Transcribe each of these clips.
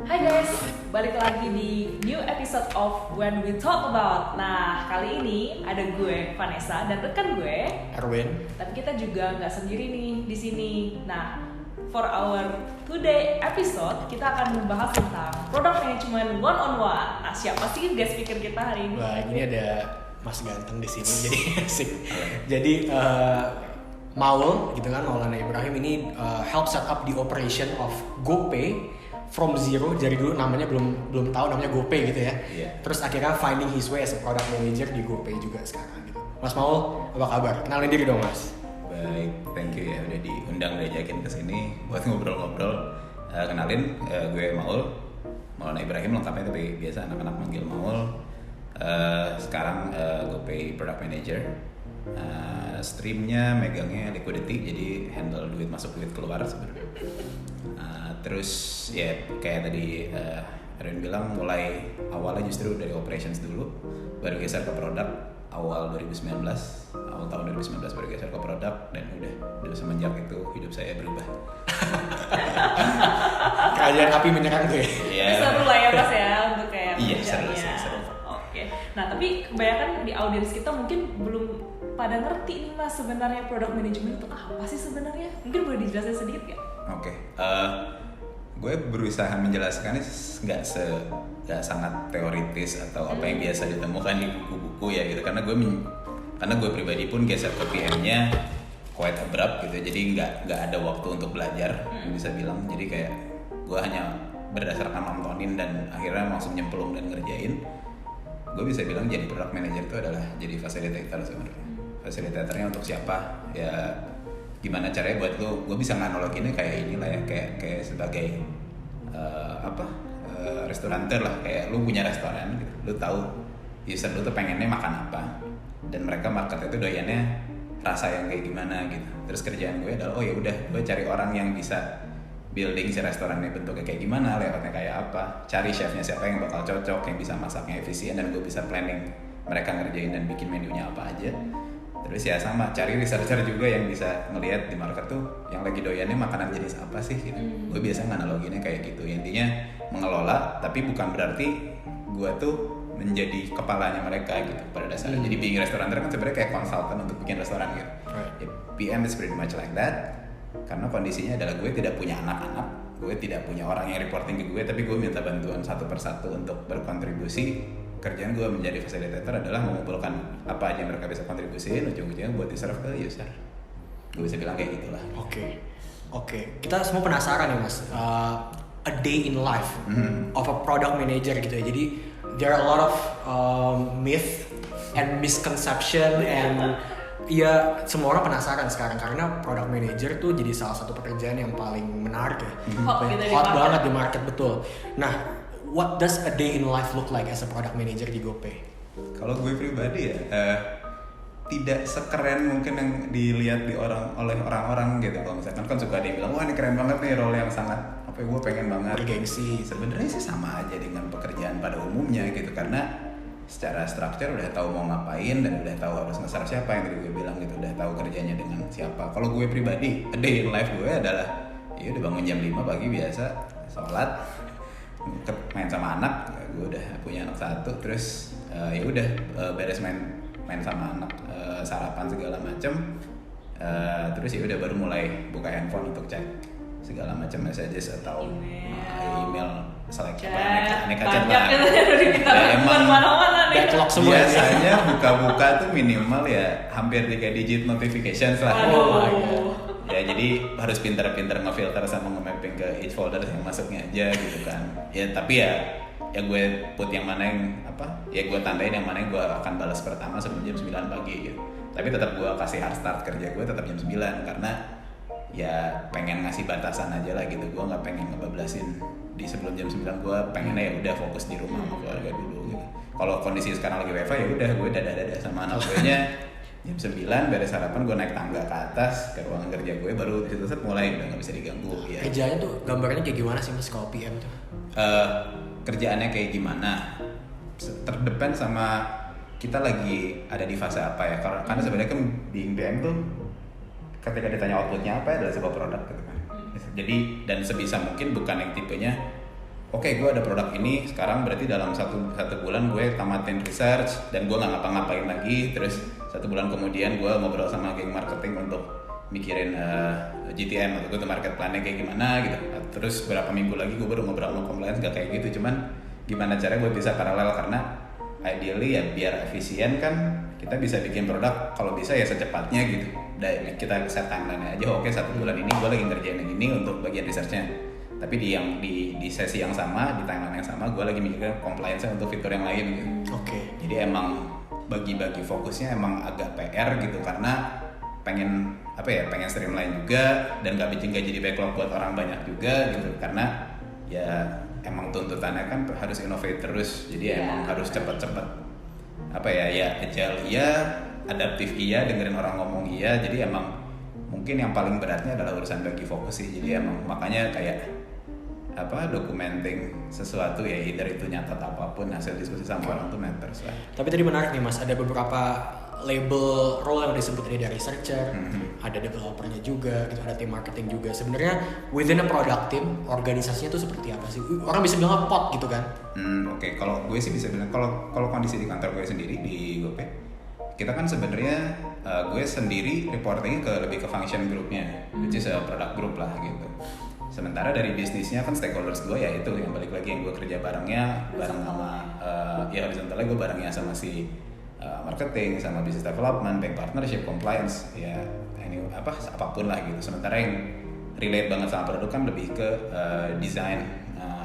Hai guys, balik lagi di new episode of When We Talk About. Nah, kali ini ada gue Vanessa dan rekan gue Erwin. Tapi kita juga nggak sendiri nih di sini. Nah, for our today episode kita akan membahas tentang product management one on one. Nah, siapa sih guest speaker kita hari ini? Wah, ini ada Mas Ganteng di sini, jadi asik. Jadi Maul, gitu kan, Maulana Ibrahim ini help set up the operation of GoPay from zero. Dari dulu namanya belum tahu namanya GoPay gitu ya. Yeah. Terus akhirnya finding his way as a product manager di GoPay juga sekarang gitu. Mas Maul, apa kabar? Kenalin diri dong, Mas. Baik, thank you ya udah diundang, udah diajakin ke sini buat ngobrol-ngobrol. Kenalin, gue Maulana Ibrahim lengkapnya, tapi biasa anak-anak manggil Maul. Sekarang GoPay Product Manager. Streamnya megangnya liquidity, jadi handle duit masuk duit keluar sebenarnya. Terus ya kayak tadi Erwin bilang, mulai awalnya justru dari operations dulu, baru geser ke produk awal tahun 2019 baru geser ke produk, dan udah semenjak itu hidup saya berubah. Kerajaan api menyerang tuh ya. Iya. Seru lah ya Mas ya untuk kayak Iya, seru. Oke. Nah, tapi kebanyakan di audiens kita mungkin belum pada ngerti nih Mas, sebenarnya product management itu apa sih sebenarnya? Mungkin boleh dijelasin sedikit nggak? Oke. Gue berusaha menjelaskannya nggak sangat teoritis atau apa yang biasa ditemukan di buku-buku ya gitu, karena gue pribadi pun geser ke PM-nya quite abrupt gitu, jadi nggak ada waktu untuk belajar, bisa bilang. Jadi kayak gue hanya berdasarkan nontonin dan akhirnya langsung nyemplung dan ngerjain. Gue bisa bilang jadi product manager itu adalah jadi facilitator sebenarnya. Fasilitatornya untuk siapa? Ya gimana caranya buat gue bisa nganaloginnya kayak inilah ya, kayak sebagai restoranter lah. Kayak lu punya restoran gitu, lu tahu user lu tuh pengennya makan apa, dan mereka market itu doyannya rasa yang kayak gimana gitu. Terus kerjaan gue adalah ya udah, gue cari orang yang bisa building si restorannya bentuknya kayak gimana, layoutnya kayak apa, cari chefnya siapa yang bakal cocok, yang bisa masaknya efisien, dan gue bisa planning mereka ngerjain dan bikin menunya apa aja. Terus ya sama, cari researcher juga yang bisa ngelihat di market tuh yang lagi doyannya makanan jenis apa sih gitu. Gue biasa nganaloginnya kayak gitu. Intinya mengelola, tapi bukan berarti gue tuh menjadi kepalanya mereka gitu pada dasarnya. Jadi being restaurateur kan sebenarnya kayak konsultan untuk bikin restoran gitu. Ya, PM is pretty much like that. Karena kondisinya adalah gue tidak punya anak-anak, gue tidak punya orang yang reporting ke gue, tapi gue minta bantuan satu persatu untuk berkontribusi. Kerjaan gue menjadi fasilitator adalah mengumpulkan apa aja yang mereka bisa kontribusiin, ujung-ujungnya buat di-serve ke user. Gue bisa bilang kayak gitulah. Oke. Kita semua penasaran ya Mas, a day in life of a product manager gitu ya. Jadi there are a lot of myth and misconception and ya semua orang penasaran sekarang, karena product manager tuh jadi salah satu pekerjaan yang paling menarik ya. Hot banget di market, betul. Nah, what does a day in life look like as a product manager di GoPay? Kalau gue pribadi ya, tidak sekeren mungkin yang dilihat oleh orang-orang gitu. Kalau misalkan kan suka dia bilang, wah ini keren banget nih, role yang sangat gue pengen banget. Bergengsi. Sebenarnya sih sama aja dengan pekerjaan pada umumnya gitu, karena secara structure udah tahu mau ngapain dan udah tahu harus nge-serve siapa, yang tadi gue bilang gitu, udah tahu kerjanya dengan siapa. Kalau gue pribadi, a day in life gue adalah ya udah bangun jam 5 pagi biasa, sholat, main sama anak. Gue udah punya anak satu, terus ya udah beres main sama anak, sarapan segala macem, terus ya udah baru mulai buka handphone untuk cek segala macam messages atau email select aneka chat lah. Emang backlog semua. Biasanya buka-buka tuh minimal ya hampir 3 digit notifications lah. Ya jadi harus pintar-pintar ngefilter sama nge-mapping ke each folder yang masuknya aja gitu kan. Ya tapi ya gue put yang mana yang ya gue tandain yang mana yang gue akan balas pertama sebelum jam 9 pagi gitu. Tapi tetap gue kasih hard start kerja gue tetap jam 9, karena ya pengen ngasih batasan aja lah gitu. Gue nggak pengen ngebablasin di sebelum jam 9. Gue pengennya ya udah fokus di rumah sama keluarga dulu gitu. Kalau kondisi sekarang lagi WiFi ya udah gue dada sama anak gue nya jam 9 beres sarapan, gue naik tangga ke atas ke ruangan kerja gue, baru di situ mulai udah nggak bisa diganggu ya. Kerjanya tuh gambarnya kayak gimana sih Mas kalau PM tuh? Kerjaannya kayak gimana terdepend sama kita lagi ada di fase apa ya, karena sebenarnya kan being PM tuh ketika ditanya outputnya apa adalah sebuah produk gitu kan. Jadi dan sebisa mungkin bukan yang tipenya oke, gue ada produk ini sekarang, berarti dalam satu bulan gue tamatin research dan gue nggak ngapa-ngapain lagi. Terus 1 bulan kemudian gue ngobrol sama geng marketing untuk mikirin GTM atau go to market plan-nya kayak gimana gitu. Terus berapa minggu lagi gue baru ngobrol sama compliance, gak kayak gitu. Cuman gimana caranya gue bisa paralel, karena ideally ya biar efisien kan kita bisa bikin produk kalau bisa ya secepatnya gitu. Kita set timeline aja, oke 1 bulan ini gue lagi ngerjain yang ini untuk bagian researchnya. Tapi di sesi yang sama, di timeline yang sama, gue lagi mikirin compliance untuk fitur yang lain gitu. Oke. Jadi emang bagi-bagi fokusnya emang agak PR gitu, karena pengen streamline juga dan gak jadi backlog buat orang banyak juga gitu, karena ya emang tuntutannya kan harus innovate terus. Jadi emang harus cepet-cepet agile iya, adaptif iya, dengerin orang ngomong iya. Jadi emang mungkin yang paling beratnya adalah urusan bagi fokus sih. Jadi emang makanya kayak documenting sesuatu ya, either itu nyatat apapun, hasil diskusi sama orang tuh matters lah. Tapi tadi menarik nih Mas, ada beberapa label role yang disebut tadi, ada researcher, ada developernya juga, gitu, ada tim marketing juga. Sebenarnya within a product team, organisasinya tuh seperti apa sih? Orang bisa bilang pot gitu kan? Oke, kalau gue sih bisa bilang kalau kondisi di kantor gue sendiri di GoPay, kita kan sebenarnya gue sendiri reporting lebih ke function groupnya, which is a product group lah gitu. Sementara dari bisnisnya kan stakeholders gue ya itu yang balik lagi yang gue kerja bareng sama horizontalnya gue barengnya sama si marketing, sama business development, bank partnership, compliance, ya ini apapun lah gitu. Sementara yang relate banget sama produk kan lebih ke design,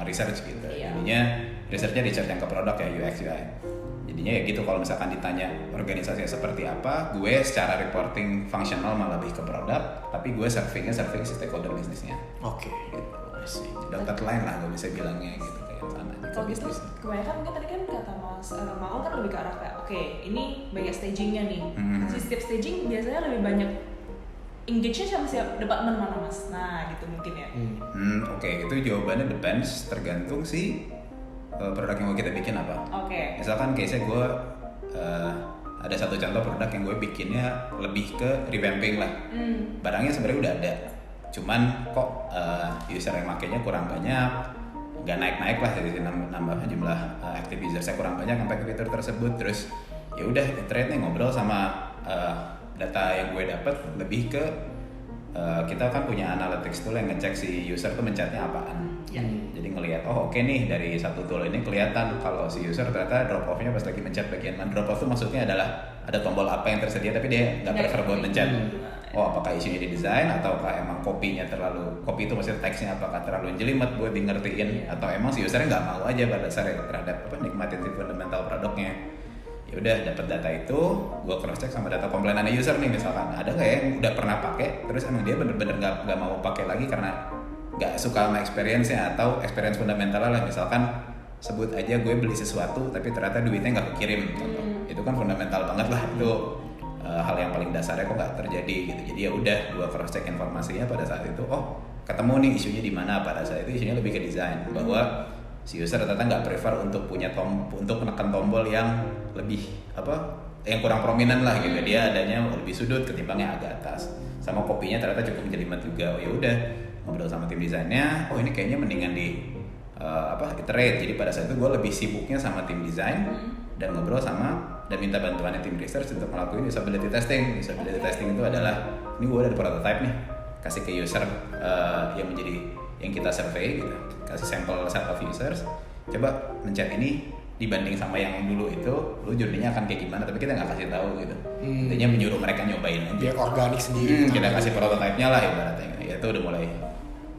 research gitu. Jadinya researchnya yang ke produk ya, UX UI. Jadinya ya gitu, kalau misalkan ditanya organisasinya seperti apa, gue secara reporting fungsional malah lebih ke produk, tapi gue serving si stakeholder bisnisnya. Oke. Gitu. Dotted line lah gue bisa bilangnya gitu kayak sana. Kalau gitu, kebanyakan mungkin tadi kan kata Mas Maul kan lebih ke arah kayak oke, ini banyak stagingnya nih. Si setiap staging biasanya lebih banyak engage-nya sama siapa, department mana Mas? Nah gitu mungkin ya. Oke, itu jawabannya depends, tergantung sih produk yang mau kita bikin apa. Misalkan case-nya gue ada satu contoh produk yang gue bikinnya lebih ke revamping lah. Barangnya sebenarnya udah ada, cuman kok user yang makainya kurang banyak, nggak naik lah, jadi nambah jumlah active user saya kurang banyak sampai ke fitur tersebut. Terus ya udah iterate nih, ngobrol sama data yang gue dapat lebih ke kita kan punya analytics tool yang ngecek si user tuh mencetnya apaan. Jadi ngelihat oke nih dari satu tool ini kelihatan kalau si user ternyata drop off-nya pas lagi mencet bagian mana. Drop off tuh maksudnya adalah ada tombol apa yang tersedia tapi dia nggak prefer buat mencet. Apakah isunya di desain ataukah emang kopi itu maksudnya teksnya apakah terlalu jelimet buat di ngertiin, atau emang si usernya nggak mau aja pada dasarnya terhadap nikmatin si fundamental produknya. Ya udah dapat data itu, gue cross check sama data komplainannya user nih, misalkan ada nggak yang udah pernah pakai terus emang dia bener-bener nggak mau pakai lagi karena nggak suka sama experience-nya atau experience fundamentalnya lah. Misalkan sebut aja gue beli sesuatu tapi ternyata duitnya nggak kekirim, itu kan fundamental banget lah, itu hal yang paling dasarnya kok nggak terjadi gitu. Jadi ya udah gue cross check informasinya pada saat itu, ketemu nih isunya di mana. Pada saat itu isunya lebih ke desain, bahwa si user ternyata nggak prefer untuk untuk menekan tombol yang lebih yang kurang prominent lah gitu. Dia adanya lebih sudut ketimbang yang agak atas. Sama kopinya ternyata cukup jelimet juga. Ya udah ngobrol sama tim desainnya, ini kayaknya mendingan di iterate. Jadi pada saat itu gue lebih sibuknya sama tim desain dan ngobrol dan minta bantuannya tim research untuk melakukan usability testing. Usability testing itu adalah, ini gue ada prototype nih, kasih ke user yang kita survey gitu, kasih sampel set of users, coba mencet ini dibanding sama yang dulu itu, lu journey-nya akan kayak gimana, tapi kita nggak kasih tahu gitu. Intinya menyuruh mereka nyobain aja. Biar organik sendiri. Kita kasih prototype-nya lah ibaratnya. Ya itu udah mulai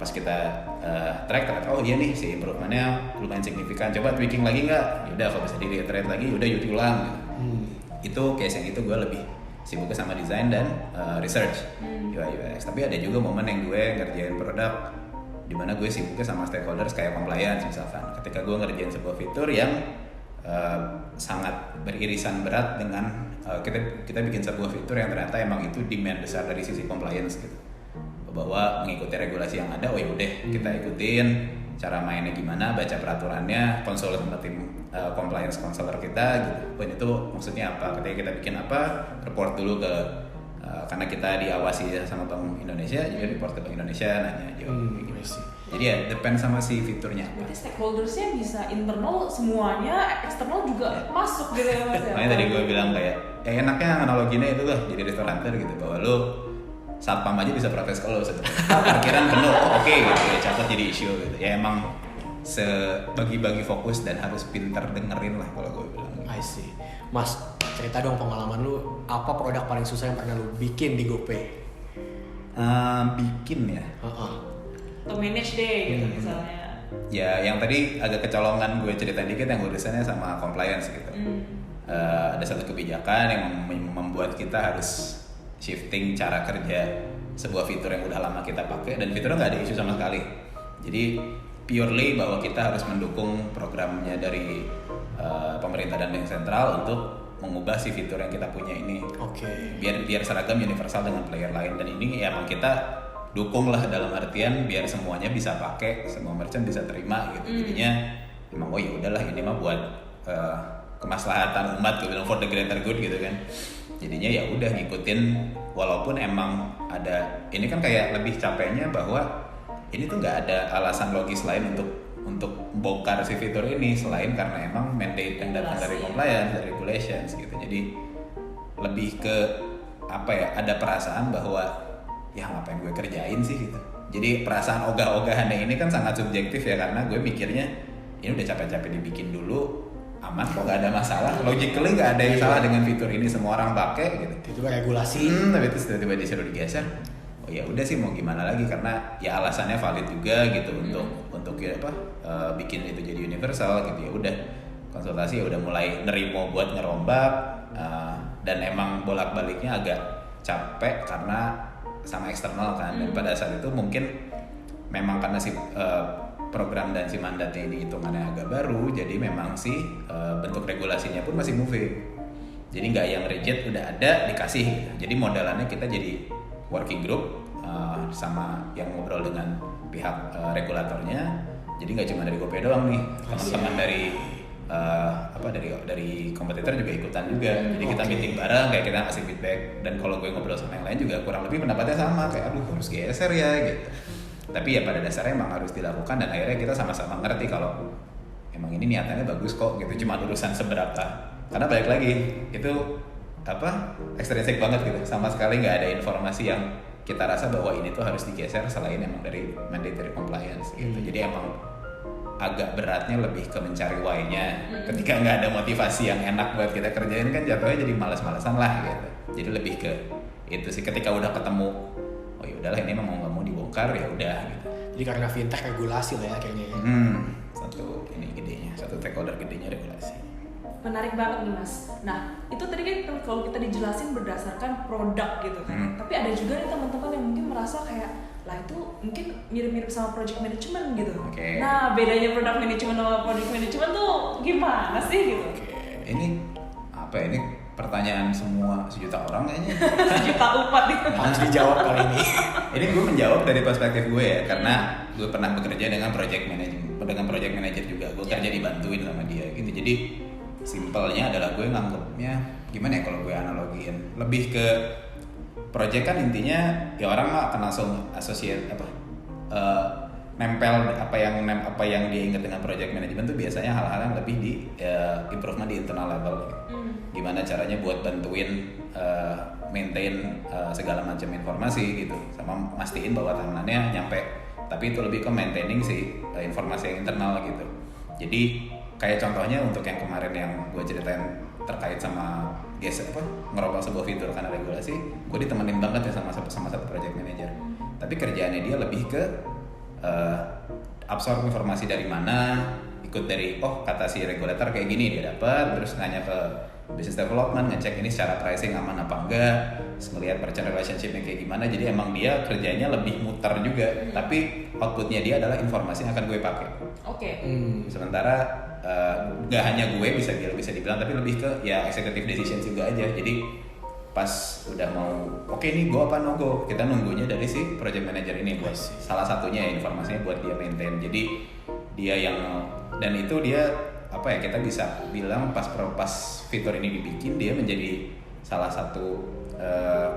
pas kita track, iya nih si improve-nya lumayan signifikan. Coba tweaking lagi nggak? Yaudah kalau bisa di-iterate lagi, udah ulang. Itu case yang itu gue lebih sibuknya sama desain dan research UI UX. Tapi ada juga momen yang gue ngerjain produk dimana gue sibuknya sama stakeholders kayak compliance misalkan. Ketika gue ngerjain sebuah fitur yang sangat beririsan berat dengan kita bikin sebuah fitur yang ternyata emang itu demand besar dari sisi compliance gitu, bahwa mengikuti regulasi yang ada. Ya udah kita ikutin, cara mainnya gimana, baca peraturannya, konsul sama tim compliance counselor kita gitu. Poin itu maksudnya apa, ketika kita bikin apa, report dulu ke karena kita diawasi sama Bank Indonesia, juga report ke Bank Indonesia, nanya Jadi ya depend sama si fiturnya apa. Berarti stakeholdersnya bisa internal semuanya, eksternal juga masuk gitu ya Mas ya. Makanya tadi gue bilang kayak enaknya analoginya itu lah jadi restoranter gitu, bahwa lo satpam aja bisa protes ke lo parkiran penuh, oke gitu ya, catat jadi isu gitu. Ya emang sebagi-bagi fokus dan harus pinter dengerin lah kalau gue bilang. I see. Mas, cerita dong pengalaman lu, apa produk paling susah yang pernah lu bikin di GoPay? Bikin ya. Atau manage deh gitu misalnya. Ya yang tadi agak kecolongan gue cerita dikit yang urusannya sama compliance gitu. Ada satu kebijakan yang membuat kita harus shifting cara kerja sebuah fitur yang udah lama kita pakai, dan fiturnya nggak ada isu sama sekali. Jadi purely bahwa kita harus mendukung programnya dari pemerintah dan bank sentral untuk mengubah si fitur yang kita punya ini. Oke. Biar seragam universal dengan player lain, dan ini ya emang kita dukung lah dalam artian biar semuanya bisa pakai, semua merchant bisa terima gitu. Jadinya emang oh ya udahlah ini mah buat kemaslahatan umat, gue bilang for the greater good gitu kan. Jadinya ya udah ngikutin, walaupun emang ada ini kan kayak lebih capeknya bahwa ini tuh nggak ada alasan logis lain untuk bongkar si fitur ini selain karena emang mandate yang datang dari compliance, dari regulations gitu. Jadi lebih ke apa ya, ada perasaan bahwa ya ngapain gue kerjain sih gitu. Jadi perasaan ogah-ogahannya ini kan sangat subjektif ya, karena gue mikirnya ini udah capek-capek dibikin dulu, aman kok, nggak ada masalah, logically nggak ada yang salah dengan fitur ini, semua orang pakai gitu. Itu regulasi. Tapi terus tiba-tiba disuruh digeser. Oh ya udah sih, mau gimana lagi, karena ya alasannya valid juga gitu untuk ya apa bikin itu jadi universal gitu. Ya udah konsultasi, ya udah mulai nerimo buat ngerombak, dan emang bolak-baliknya agak capek karena sama eksternal kan. Dan pada saat itu mungkin memang karena si program dan si mandatnya ini hitungannya agak baru, jadi memang si bentuk regulasinya pun masih moving. Jadi nggak yang rigid udah ada dikasih gitu. Jadi modelannya kita jadi working group sama yang ngobrol dengan pihak regulatornya. Jadi nggak cuma dari GoPay doang nih, teman-teman dari kompetitor juga ikutan juga. Jadi kita meeting bareng, kayak kita ngasih feedback, dan kalau gue ngobrol sama yang lain juga kurang lebih pendapatnya sama, kayak aduh harus geser ya gitu. Tapi ya pada dasarnya emang harus dilakukan, dan akhirnya kita sama-sama ngerti kalau emang ini niatannya bagus kok gitu, cuma urusan seberapa. Karena balik lagi itu ekstrinsik banget gitu, sama sekali nggak ada informasi yang kita rasa bahwa ini tuh harus digeser selain emang dari mandatory compliance gitu. Jadi emang agak beratnya lebih ke mencari why-nya. Ketika nggak ada motivasi yang enak buat kita kerjain kan jatuhnya jadi malas-malasan lah gitu. Jadi lebih ke itu sih, ketika udah ketemu oh ya udahlah ini memang nggak mau dibongkar ya udah gitu. Jadi karena fintech regulasi lah ya akhirnya ya. Satu ini gedenya, satu stakeholder gedenya regulasi. Menarik banget nih Mas. Nah itu tadi kan kalau kita dijelasin berdasarkan produk gitu kan. Tapi ada juga nih teman-teman yang mungkin merasa kayak lah itu mungkin mirip-mirip sama project management gitu. Nah bedanya product management sama project management tuh gimana sih gitu? Ini apa ya, ini pertanyaan semua sejuta orang kayaknya. Sejuta umat gitu. Harus dijawab kali ini. Ini gue menjawab dari perspektif gue ya, karena gue pernah bekerja dengan project manager juga. Gue kerja dibantuin sama dia gitu. Jadi simpelnya adalah gue nganggepnya gimana ya kalau gue analogiin, lebih ke project kan intinya ya orang mah akan langsung associate nempel apa yang dia ingat dengan project management tuh biasanya hal-hal yang lebih di improvement di internal level gitu. Gimana caranya buat bantuin maintain segala macam informasi gitu, sama mastiin bahwa tangannya nyampe, tapi itu lebih ke maintaining si informasi yang internal gitu. Jadi kayak contohnya untuk yang kemarin yang gue ceritain terkait sama ngerubah sebuah fitur karena regulasi, gue ditemenin banget ya sama satu project manager. Tapi kerjaannya dia lebih ke absorb informasi dari mana, ikut dari kata si regulator kayak gini dia dapat, terus nanya ke business development, ngecek ini secara pricing aman apa enggak, melihat merchant relationship-nya kayak gimana. Jadi emang dia kerjanya lebih muter juga, tapi outputnya dia adalah informasi yang akan gue pakai. Sementara nggak hanya gue bisa dibilang, tapi lebih ke ya executive decision juga aja. Jadi pas udah mau nih go apa no go, kita nunggunya dari si project manager ini buat salah satunya ya informasinya buat dia maintain. Jadi dia yang, dan itu dia kita bisa bilang pas fitur ini dibikin dia menjadi salah satu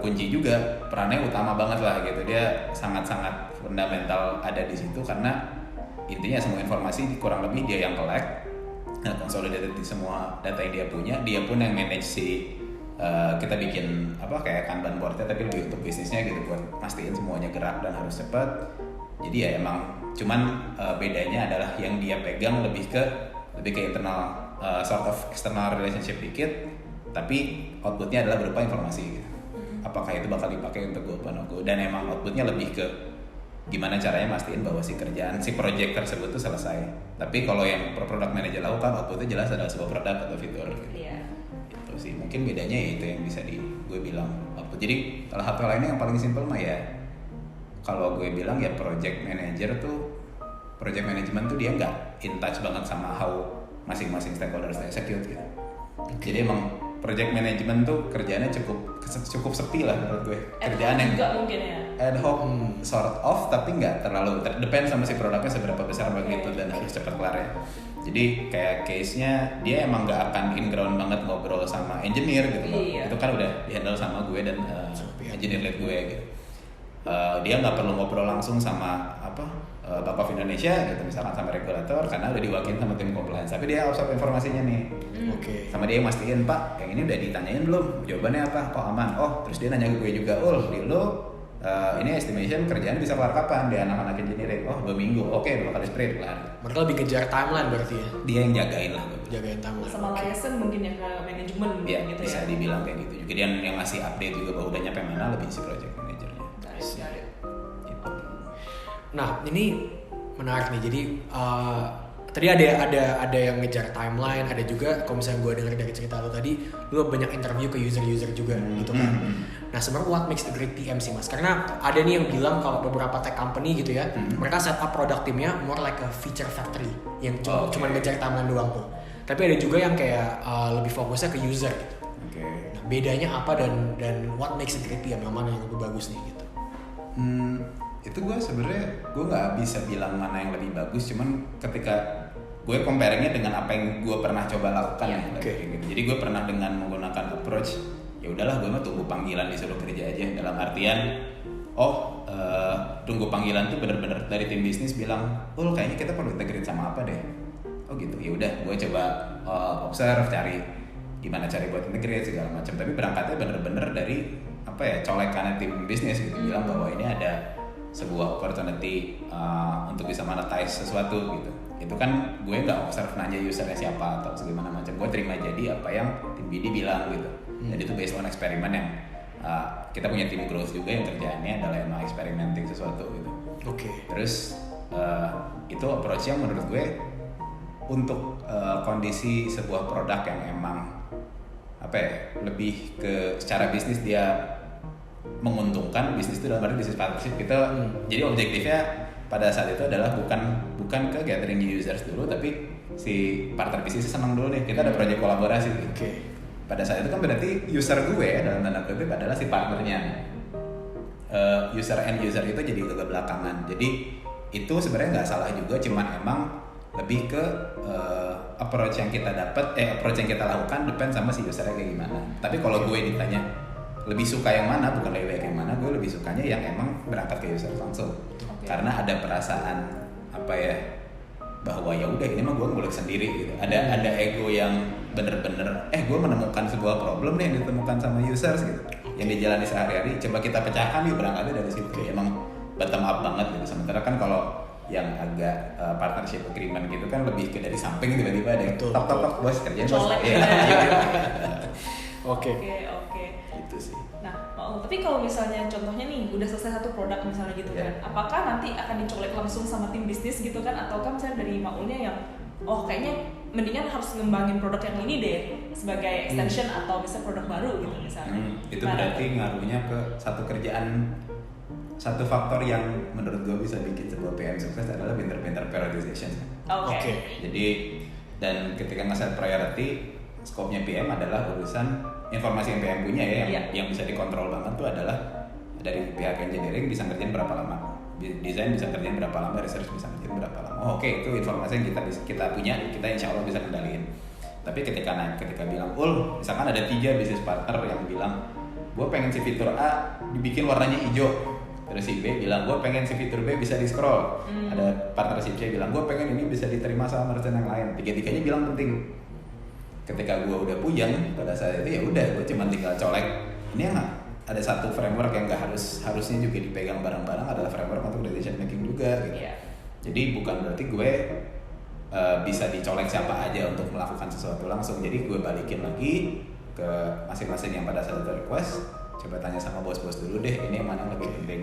kunci juga, perannya utama banget lah gitu. Dia sangat-sangat fundamental ada di situ karena intinya semua informasi kurang lebih dia yang collect, consolidated di semua data yang dia punya. Dia pun yang manage si kita bikin kayak Kanban boardnya tapi lebih untuk bisnisnya gitu, buat pastiin semuanya gerak dan harus cepat. Jadi ya emang cuman bedanya adalah yang dia pegang lebih ke internal sort of external relationship dikit, tapi outputnya adalah berupa informasi gitu. Apakah itu bakal dipakai untuk go apa no go, dan emang outputnya lebih ke gimana caranya mastiin bahwa si project tersebut tuh selesai. Tapi kalau yang product manager lakukan, outputnya jelas adalah sebuah produk atau fitur gitu. Itu sih mungkin bedanya ya, itu yang bisa gue bilang output. Jadi salah satu lainnya yang paling simpel mah ya, kalau gue bilang ya project management tuh dia nggak in touch banget sama how masing-masing stakeholders execute gitu. Jadi emang project management tuh kerjaannya cukup sepi lah menurut gue. Kerjaan yang juga mungkin ya. Ad hoc sort of, tapi nggak terlalu depend sama si produknya seberapa besar begitu dan harus cepat kelar ya. Jadi kayak case-nya dia emang nggak akan in ground banget ngobrol sama engineer gitu. Itu kan udah di-handle sama gue dan engineer lead gue gitu. Dia nggak perlu ngobrol langsung sama Bank of Indonesia gitu, misalkan sama regulator, karena udah diwakilin sama tim compliance. Tapi dia absorb informasinya nih. Sama dia yang mastiin, Pak, yang ini udah ditanyain belum? Jawabannya apa? Kok aman? Oh, terus dia nanya ke gue juga, di lo ini estimation kerjaan bisa kelar kapan? Dia anak-anak engineering. Oh, 2 minggu. Oke, 2 kali sprint kelar. Mereka lebih kejar timeline berarti ya? Dia yang jagain lah. Jagain timeline. Sama liaison mungkin ya ke manajemen ya, gitu bisa ya. dibilang kayak gitu juga. Dia yang ngasih update juga bahwa udah nyampe mana, lebih si project managernya. Nah, ini menarik nih. Jadi tadi ada yang ngejar timeline, ada juga kalau misalnya gue dengar dari cerita lo tadi, lo banyak interview ke user juga gitu kan. Nah, sebenarnya what makes the great PM sih Mas? Karena ada nih yang bilang kalau beberapa tech company gitu ya, mereka set up product timnya more like a feature factory yang cuma ngejar timeline doang tuh. Tapi ada juga yang kayak lebih fokusnya ke user gitu. Nah, bedanya apa dan what makes a great PM, yang mana yang lebih bagus nih gitu? Itu gue sebenarnya nggak bisa bilang mana yang lebih bagus, cuman ketika gue comparingnya dengan apa yang gue pernah coba lakukan gitu. Jadi gue pernah dengan menggunakan approach ya udahlah, gue mah tunggu panggilan disuruh kerja aja, dalam artian tunggu panggilan tuh bener-bener dari tim bisnis bilang kayaknya kita perlu integrate sama apa deh, gitu ya udah gue coba observe, cari gimana cari buat integrate segala macam, tapi berangkatnya bener-bener dari colekannya tim bisnis gitu, bilang bahwa ini ada sebuah opportunity untuk bisa monetize sesuatu gitu. Itu kan gue nggak observe nanya usernya siapa atau segimana macam, gue terima jadi apa yang tim BD bilang gitu. Dan itu based on eksperimen yang kita punya tim growth juga yang kerjaannya adalah emang experimenting sesuatu gitu. Terus itu approach yang menurut gue untuk kondisi sebuah produk yang emang lebih ke secara bisnis dia menguntungkan, bisnis itu dalam arti bisnis partnership kita. Jadi objektifnya pada saat itu adalah bukan ke gathering users dulu, tapi si partner bisnis senang dulu nih, kita ada proyek kolaborasi. Pada saat itu kan berarti user gue dalam tanda kutip adalah si partnernya. User end user itu jadi udah belakangan. Jadi itu sebenarnya nggak salah juga, cuman emang lebih ke approach yang kita dapat, approach yang kita lakukan depend sama si usernya kayak gimana. Tapi kalau gue ditanya lebih suka yang mana, bukan lebih baik yang mana, gue lebih sukanya yang emang berangkat ke user langsung. Karena ada perasaan bahwa ya udah ini mah gue ngulik sendiri gitu. Ada ego yang bener-bener gue menemukan sebuah problem nih yang ditemukan sama users gitu, yang dijalani sehari-hari, coba kita pecahkan yuk, berangkatnya dari situ. Emang bottom up banget gitu. Sementara kan kalau yang agak partnership agreement gitu kan lebih ke dari samping, tiba-tiba ada yang tok bos kerjaan bos. Oke. Itu sih. Nah, tapi kalau misalnya contohnya nih udah selesai satu produk misalnya gitu kan, apakah nanti akan dicolek langsung sama tim bisnis gitu kan, ataukah misalnya dari Maulnya yang kayaknya mendingan harus ngembangin produk yang ini deh sebagai extension atau bisa produk baru gitu misalnya. Itu berarti ngaruhnya ke satu kerjaan. Satu faktor yang menurut gue bisa bikin sebuah PM sukses adalah pinter-pinter prioritization. Jadi dan ketika nge-set priority, scope-nya PM adalah urusan informasi yang PM punya yang bisa dikontrol banget tuh adalah dari pihak engineering bisa ngerjain berapa lama, desain bisa ngerjain berapa lama, research bisa ngerjain berapa lama. Itu informasi yang kita punya, kita insya Allah bisa kendaliin. Tapi ketika bilang, misalkan ada 3 bisnis partner yang bilang gue pengen si fitur A dibikin warnanya hijau. Terus si B bilang gue pengen si fitur B bisa di scroll. Ada partnership C bilang gue pengen ini bisa diterima sama merchant yang lain. Tiga-tiganya bilang penting. Ketika gue udah puyeng pada saat itu ya udah gue cuma tinggal colek. Ini yang ada satu framework yang nggak harusnya juga dipegang bareng-bareng adalah framework untuk decision making juga gitu. Jadi bukan berarti gue bisa dicolek siapa aja untuk melakukan sesuatu langsung. Jadi gue balikin lagi ke masing-masing yang pada saat itu request, coba tanya sama bos-bos dulu deh ini yang mana yang lebih penting.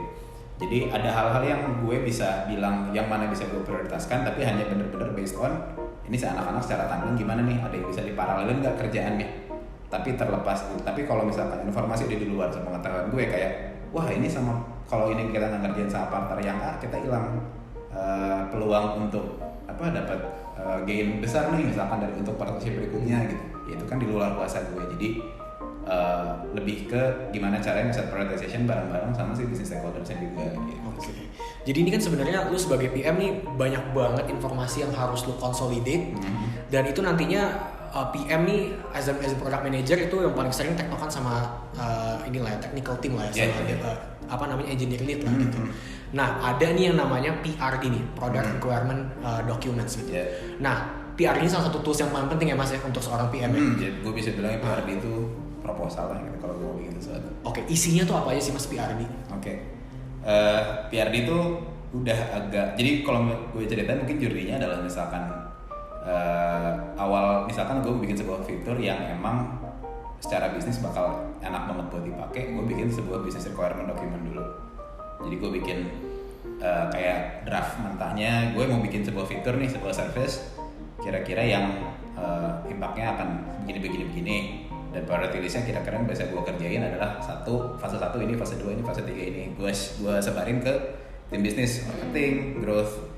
Jadi ada hal-hal yang gue bisa bilang yang mana bisa gue prioritaskan, tapi hanya bener-bener based on ini si anak-anak secara timeline gimana nih, ada yang bisa diparalelin nggak kerjaannya. Tapi terlepas itu, tapi kalau misalkan informasi udah di luar sama pengetahuan gue kayak wah ini sama kalau ini kita nggak ngerjain sama partner yang A kita hilang peluang untuk dapat gain besar nih misalkan dari untuk partnership berikutnya gitu. Ya itu kan di luar kuasa gue. Jadi lebih ke gimana caranya set prioritization bareng-bareng sama si business stakeholdersnya juga gitu. Oke. Jadi ini kan sebenarnya lu sebagai PM nih banyak banget informasi yang harus lu consolidate dan itu nantinya PM nih as a product manager itu yang paling sering tektokan sama technical team lah ya, sama engineer lead lah gitu. Nah ada nih yang namanya PRD nih, Product Requirement Documents gitu. Nah PRD ini salah satu tools yang paling penting ya mas ya untuk seorang PM ya. Jadi gue bisa bilang PRD itu proposal lah gitu kalau gue mau bikin sesuatu. Oke, isinya tuh apa aja sih mas PRD? PRD itu udah agak, jadi kalau gue ceritain mungkin jurinya adalah misalkan awal misalkan gue bikin sebuah fitur yang emang secara bisnis bakal enak banget buat dipakai, gue bikin sebuah business requirement document dulu. Jadi gue bikin kayak draft mentahnya, gue mau bikin sebuah fitur nih, sebuah service kira-kira yang impact-nya akan begini dan priority list-nya kira-kira yang biasa gue kerjain adalah fase 1 ini, fase 2 ini, fase 3 ini gue sebarin ke tim bisnis, marketing, growth,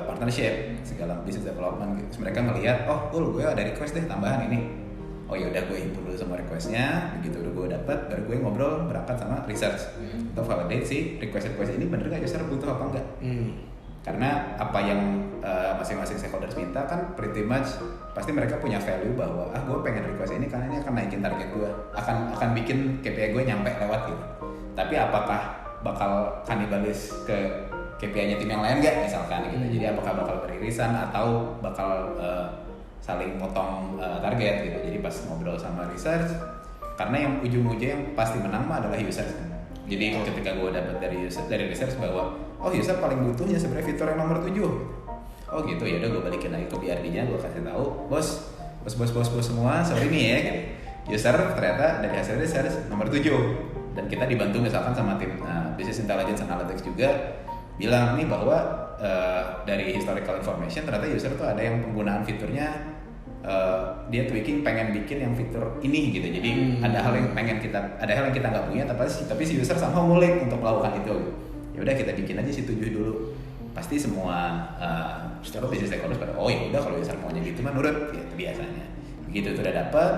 partnership, segala business development gitu. Terus mereka ngelihat, gue ada request deh tambahan ini. Oh ya udah gue input dulu semua requestnya, begitu udah gue dapat, baru gue ngobrol berangkat sama research untuk validate si request ini bener nggak user butuh apa enggak. Karena apa yang masing-masing stakeholders minta kan pretty much pasti mereka punya value bahwa gue pengen request ini karena ini akan naikin target gue, akan bikin KPI gue nyampe lewat gitu. Tapi apakah bakal kanibalis ke KPI-nya tim yang lain nggak misalkan gitu. Jadi apakah bakal beririsan atau bakal saling motong target gitu. Jadi pas ngobrol sama research, karena yang ujung-ujungnya yang pasti menang mah adalah user. Jadi ketika gue dapat dari research bahwa user paling butuhnya sebenarnya fitur yang nomor 7. Oh gitu, ya udah gue balikin lagi ke BRD-nya, gue kasih tahu, bos semua, sorry nih ya, user ternyata dari hasil research nomor 7. Dan kita dibantu misalkan sama tim business intelligence analytics juga bilang nih bahwa dari historical information ternyata user tuh ada yang penggunaan fiturnya dia tweaking pengen bikin yang fitur ini gitu. Jadi ada hal yang kita nggak punya tapi si user sama ngulik untuk melakukan itu. Ya udah kita bikin aja si 7 dulu. Pasti semua business stakeholders pada ya udah kalau user maunya gitu mah nurut gitu biasanya. Begitu itu udah dapat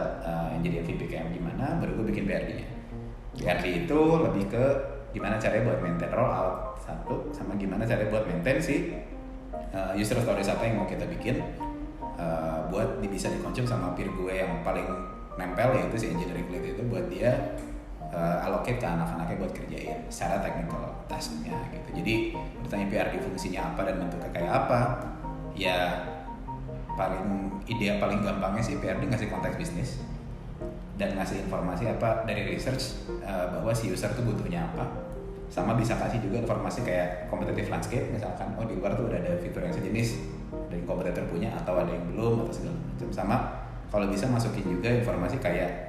yang jadi MVP kayak gimana baru gue bikin PRD-nya. PRD itu lebih ke gimana caranya buat maintain rollout satu sama gimana caranya buat maintain si user stories apa yang mau kita bikin buat bisa dikonsum sama peer gue yang paling nempel yaitu si engineering lead itu buat dia allocate ke anak-anaknya buat kerjain secara technical task-nya gitu. Jadi ditanya PRD fungsinya apa dan bentuknya kayak apa, ya paling gampangnya sih PRD ngasih konteks bisnis dan ngasih informasi apa dari research bahwa si user tuh butuhnya apa, sama bisa kasih juga informasi kayak competitive landscape misalkan di luar tuh udah ada fitur yang sejenis dari kompetitor punya atau ada yang belum atau segala macam. Sama kalau bisa masukin juga informasi kayak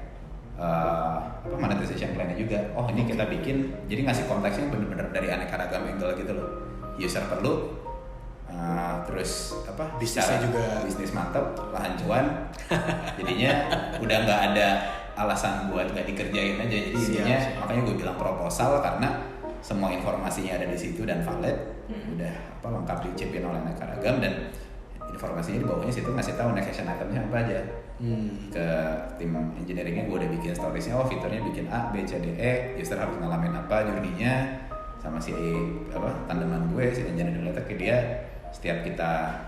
monetization plan-nya juga. Ini kita bikin, jadi ngasih konteksnya bener-bener dari aneka ragam angle gitu loh. User perlu, terus bisnisnya juga bisnis mantap, lahan cuan. Jadinya udah nggak ada alasan buat nggak dikerjain aja. Jadi intinya makanya gue bilang proposal karena semua informasinya ada di situ dan valid, udah lengkap dicipin oleh aneka ragam dan informasinya di bawahnya situ ngasih tahu next action itemnya apa aja. Ke tim engineeringnya gue udah bikin storiesnya, fiturnya bikin A, B, C, D, E, user harus ngalamin apa journey-nya, sama si tandeman gue, si engineering letter ke dia setiap kita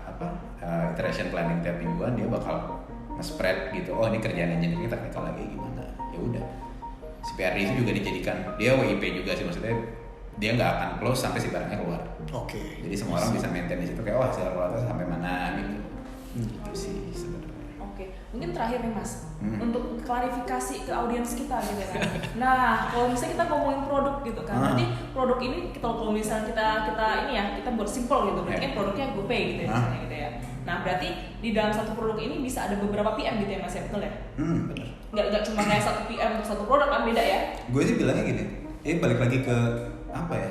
iteration planning tiap mingguan dia bakal nge-spread gitu, ini kerjaan engineering technical lagi gimana, ya udah. si PRD itu juga dijadikan dia WIP juga sih, maksudnya dia nggak akan close sampai si barangnya keluar. Oke. Jadi semua orang bisa maintain di situ kayak wah hasil kualitas sampai mana gitu. Itu sih sebenarnya. Oke, mungkin terakhir nih Mas, untuk klarifikasi ke audiens kita gitu kan. Nah, kalau misalnya kita ngomongin produk gitu kan, berarti produk ini kalau misalnya kita ini ya, kita buat simple gitu, berarti kan produknya GoPay gitu ya, misalnya gitu ya. Nah, berarti di dalam satu produk ini bisa ada beberapa PM gitu ya Mas ya, betul ya? Benar. Nggak cuma kayak satu PM untuk satu produk kan, beda ya? Gue sih bilangnya gini, balik lagi ke apa ya?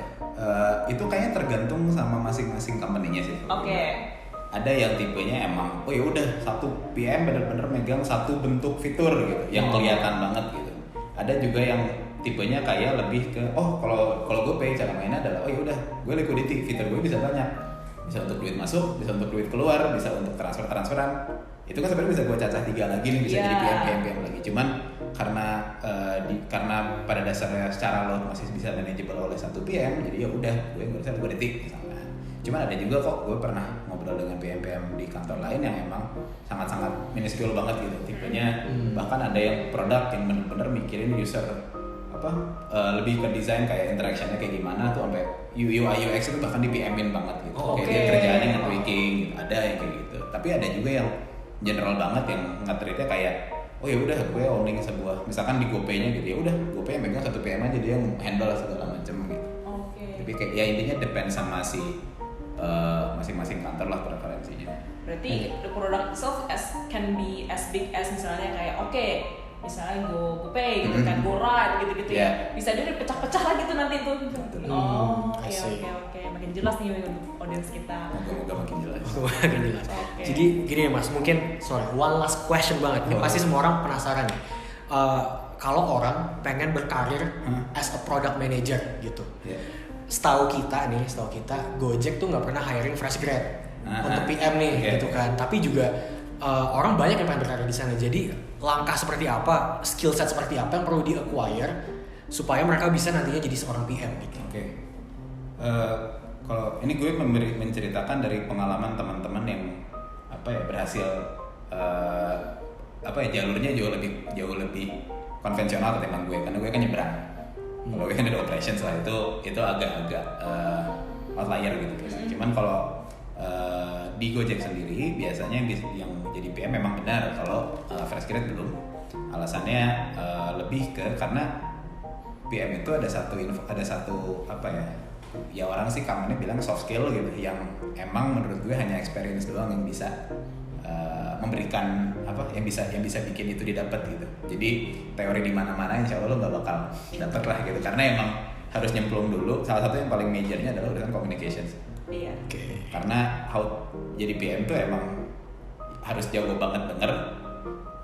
Itu kayaknya tergantung sama masing-masing company-nya sih. Oke. Ada yang tipenya emang, oh ya udah satu PM bener-bener megang satu bentuk fitur gitu, yang kelihatan banget gitu. Ada juga yang tipenya kayak lebih ke, oh kalau GoPay cara mainnya adalah, oh ya udah gue liquidity, fitur gue bisa banyak, bisa untuk duit masuk, bisa untuk duit keluar, bisa untuk transferan. Itu kan sebenarnya bisa gue cacah 3 lagi nih, bisa jadi PM lagi. Cuman karena pada dasarnya secara load masih bisa manageable oleh satu PM, jadi ya udah gue nggak bisa liquidity misalnya. Cuman ada juga kok, gue pernah ngobrol dengan PM di kantor lain yang emang sangat-sangat minuscule banget gitu tipenya. Bahkan ada yang produk yang bener-bener mikirin user lebih ke desain kayak interactionnya kayak gimana tuh, sampai UI UX itu bahkan di PM-in banget gitu. Kayak dia kerjaannya nge-tweaking gitu. Ada yang kayak gitu. Tapi ada juga yang general banget yang nge-treatnya kayak oh ya udah gue owning sebuah, misalkan di GoPay-nya gitu, ya udah GoPay yang megang satu PM aja, dia yang handle segala macem gitu. Tapi kayak ya intinya depend sama si masing-masing kantor lah preferensinya. Berarti the product itself can be as big as misalnya kayak misalnya GoPay gitu kan, GoRide gitu-gitu ya. Bisa jadi pecah-pecah lagi tuh nanti tuh. Oke. Makin jelas nih audiens kita. Moga-moga makin jelas. Jadi gini ya Mas, mungkin one last question banget. Pasti semua orang penasaran nih. Kalau orang pengen berkarir as a product manager gitu. Setahu kita Gojek tuh nggak pernah hiring fresh grad untuk PM nih gitu kan. Tapi juga orang banyak yang pengen berkarir di sana. Jadi langkah seperti apa, skill set seperti apa yang perlu di-acquire supaya mereka bisa nantinya jadi seorang PM gitu. Kalau ini gue menceritakan dari pengalaman teman-teman yang berhasil jalurnya jauh lebih konvensional ketimbang gue, karena gue kan nyebrang. Kalau gue kan ada operation, setelah itu agak-agak outlier gitu. Cuman kalau di Gojek sendiri biasanya yang jadi PM memang benar kalau fresh grad belum. Alasannya lebih ke karena PM itu ada satu ya orang sih kamarnya bilang soft skill gitu, yang emang menurut gue hanya experience doang yang bisa memberikan yang bisa bikin itu didapat gitu. Jadi teori di mana-mana insya Allah lo nggak bakal dapet lah gitu, karena emang harus nyemplung dulu. Salah satu yang paling majornya adalah urusan communications. Iya. Karena jadi PM tuh emang harus jago banget denger.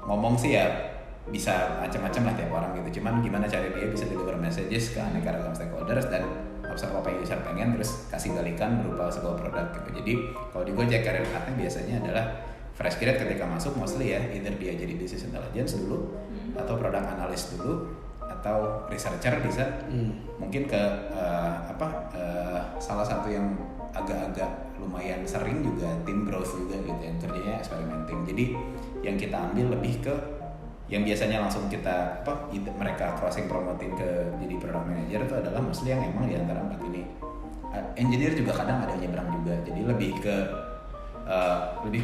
Ngomong sih ya bisa macam-macam lah tiap orang gitu. Cuman gimana cara dia bisa deliver messages ke aneka ragam stakeholders dan observe apa yang user pengen, terus kasih balikan berupa sebuah produk gitu. Jadi kalau di Gojek karir pathnya biasanya adalah fresh grad ketika masuk mostly ya, either dia jadi business intelligence dulu atau product analyst dulu atau researcher bisa. Mungkin ke salah satu yang agak-agak lumayan sering juga tim growth juga gitu, yang kerjanya experimenting. Jadi yang kita ambil lebih ke yang biasanya langsung kita mereka crossing promoting ke jadi product manager itu adalah mostly yang emang di antara 4 ini. Engineer juga kadang ada yang nyebrang juga. Jadi lebih ke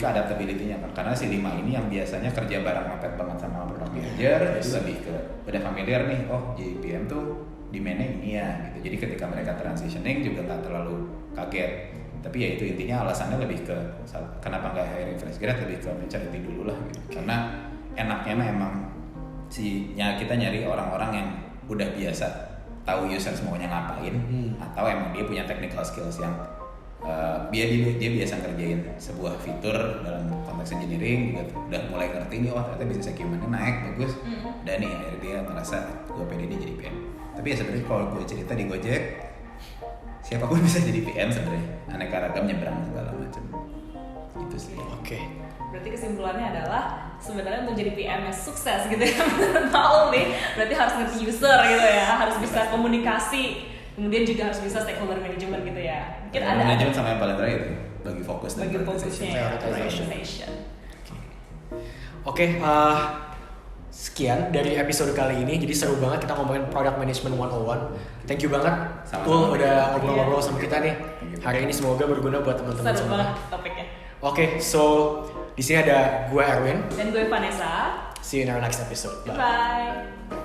adaptability-nya kan, karena si 5 ini yang biasanya kerja bareng mepet banget sama product manager, itu lebih ke udah familiar nih, jadi PM tuh demand-nya ini ya gitu. Jadi ketika mereka transitioning juga nggak terlalu kaget. Tapi ya itu intinya alasannya lebih ke kenapa nggak hiring fresh grad, lebih ke maturity dulu lah gitu. Karena enaknya emang kita nyari orang-orang yang udah biasa tahu user semuanya ngapain, atau emang dia punya technical skills yang dia biasa ngerjain sebuah fitur dalam konteks engineering juga udah mulai ngerti nih, ternyata bisnis acumen-nya naik bagus, dan nih akhirnya dia merasa gue pengen ini jadi PM. Tapi ya sebenarnya kalau gue cerita di Gojek, siapapun bisa jadi PM sebenarnya, aneka ragam nyebrang segala macam. Itu sih. Berarti kesimpulannya adalah sebenarnya untuk jadi PM yang sukses gitu ya, menurut Paul nih, berarti harus ngerti user gitu ya, harus bisa komunikasi, kemudian juga harus bisa stakeholder management gitu ya. Mungkin ada manajemen sama yang paling terakhir bagi fokus dan fokusnya prioritization. sekian dari episode kali ini. Jadi seru banget kita ngomongin Product Management 101. Thank you banget Sama-sama. udah ngobrol-ngobrol sama kita nih. Hari ini semoga berguna buat teman-teman Seru semua. banget topiknya. Oke, so di sini ada gue Erwin. Dan gue Vanessa. See you in our next episode. Bye. Bye.